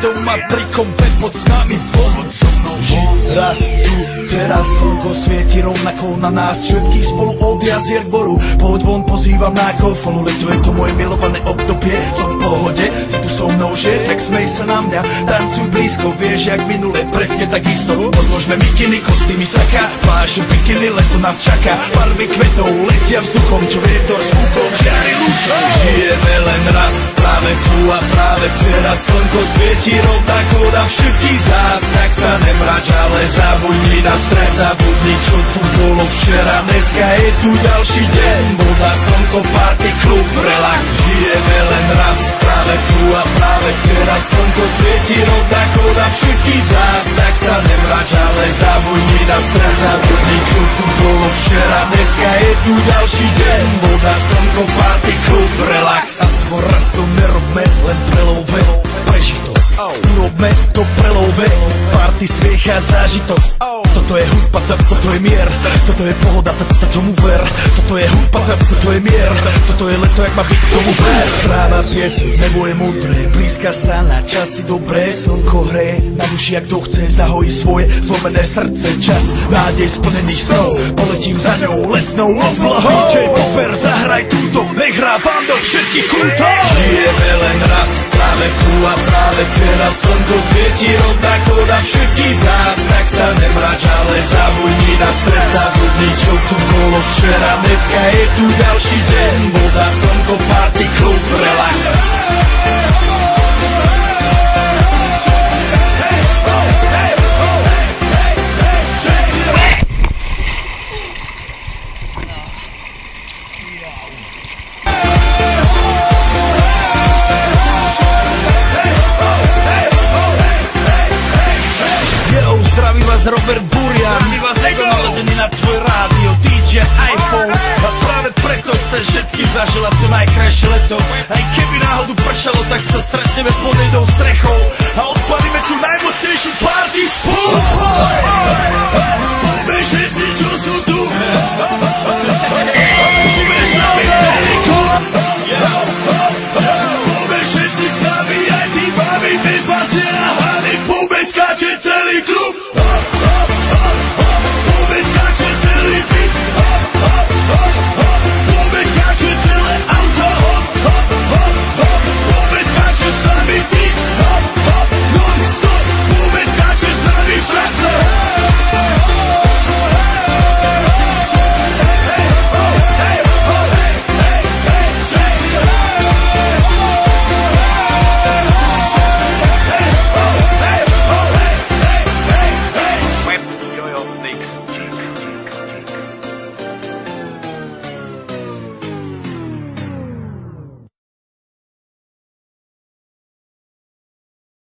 Doma pri kompe pod nami von. Raz tu, teraz slnko svieti rovnako na nás. Všetky spolu od jazier k boru. Poď von, pozývam na kofonu. Leto je to moje milované obdobie. Som v pohode, si tu so mnou, že? Tak smej sa na mňa, tancuj blízko. Vieš, jak minule, presne tak isto. Odložme mikiny, kostýmy saka, pláže bikiny, leto nás čaká. Barvy kvetov letia vzduchom, čo vietor s fúkom žiari lúčom. Žijeme len raz, práve tu a práve teraz. Slnko svieti rovnako na všetkých z nás. Tak sa nemrač, ale zabudni na stres. Zabudni, čo tu bolo včera. Dneska je tu ďalší deň. Voda, slnko, party, klub, relax. Žijeme len raz, práve tu a práve teraz. Slnko svieti rovnako na všetkých z nás. Tak sa nemrač, ale zabudni na stres. Zabudni, čo tu bolo včera. Dneska je tu ďalší deň. Voda, slnko, party, klub, relax. Aspoň raz to nerobme, len prelove. Prežitok, urobme to prelove. Party, smiech a zážitok. Toto je hudba, toto je mier. Toto je pohoda, tomu ver. Toto je hudba, toto je mier. Toto je leto, jak má byť, tomu ver. Tráva, pieseň, nebo je modré. Blízka sa na časy dobré. Slnko hreje na duši, jak to chce. Zahojí svoje zlomené srdce. Čas nádej splnených snov. Poletím za ňou letnou oblohou. DJ Popper, zahraj túto, nech hrá vám do všetkých kútov. Žijeme len raz, práve tu a práve teraz. Slnko svieti rovnako na všetkých z nás. Tak sa nemrač, ale zabudni na stres. Zabudni, čo tu bolo včera. Dneska je tu ďalší deň. Voda, slnko, party, klub, relax. Zdraví vás Robert Burian, zdraví vás Ego naladený na tvoj rádio, DJ iPhone. A práve preto chcem všetky zaželať to najkrajšie leto. Aj keby náhodu pršalo, tak sa stretneme pod jednou strechou.